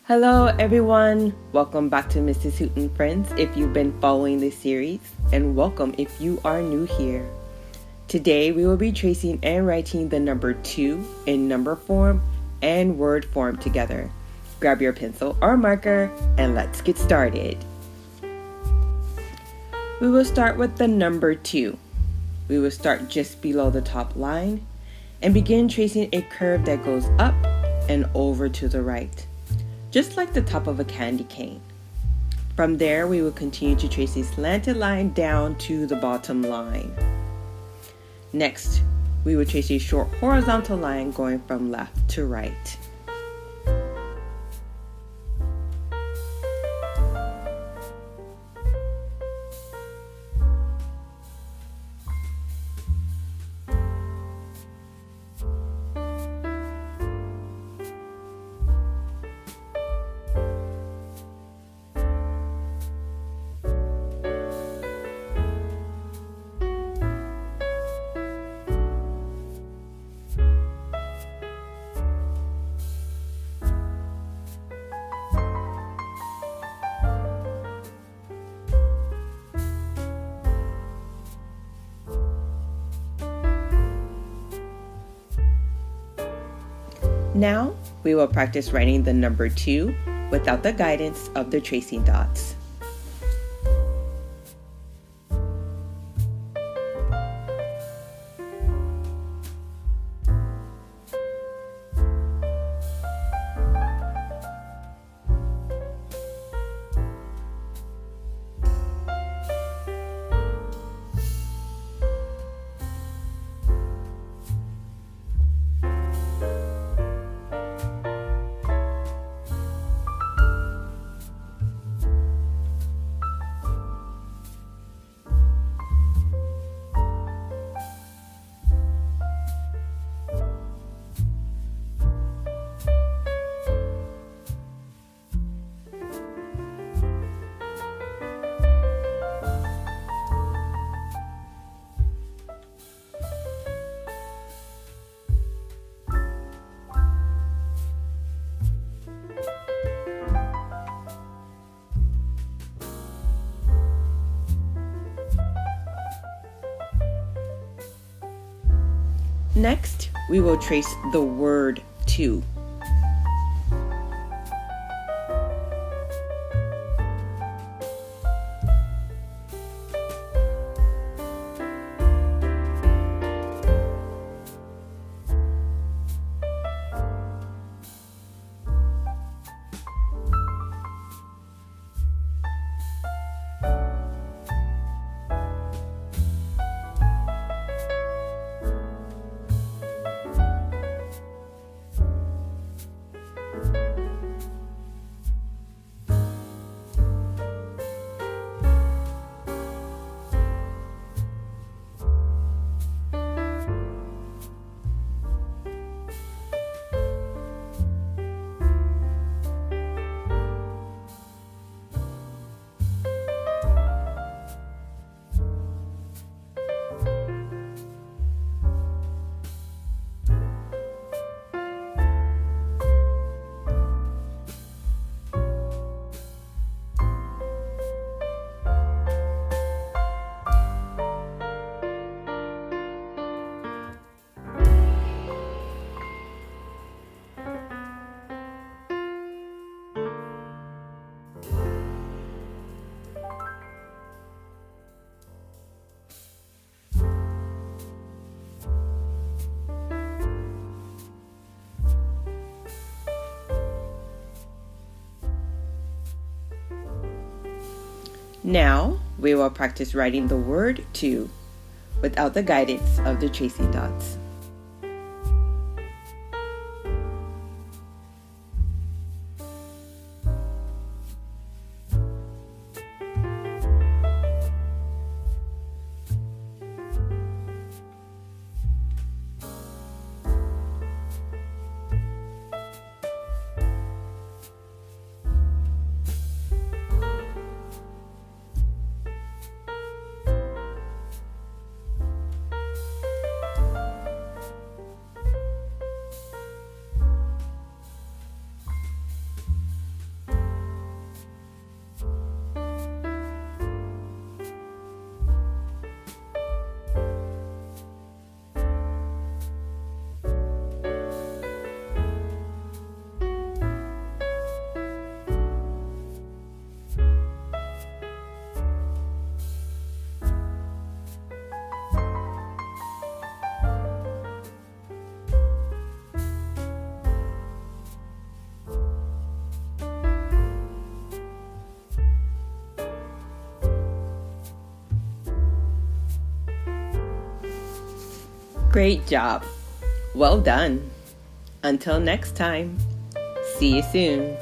Hello everyone, welcome back to Mrs. Hoot and Friends if you've been following this series, and welcome if you are new here. Today we will be tracing and writing the number 2 in number form and word form together. Grab your pencil or marker and let's get started. We will start with the number 2. We will start just below the top line and begin tracing a curve that goes up and over to the right, just like the top of a candy cane. From there, we will continue to trace a slanted line down to the bottom line. Next, we will trace a short horizontal line going from left to right. Now, we will practice writing the number 2 without the guidance of the tracing dots. Next, we will trace the word 2. Now, we will practice writing the word 2 without the guidance of the tracing dots. Great job. Well done. Until next time. See you soon.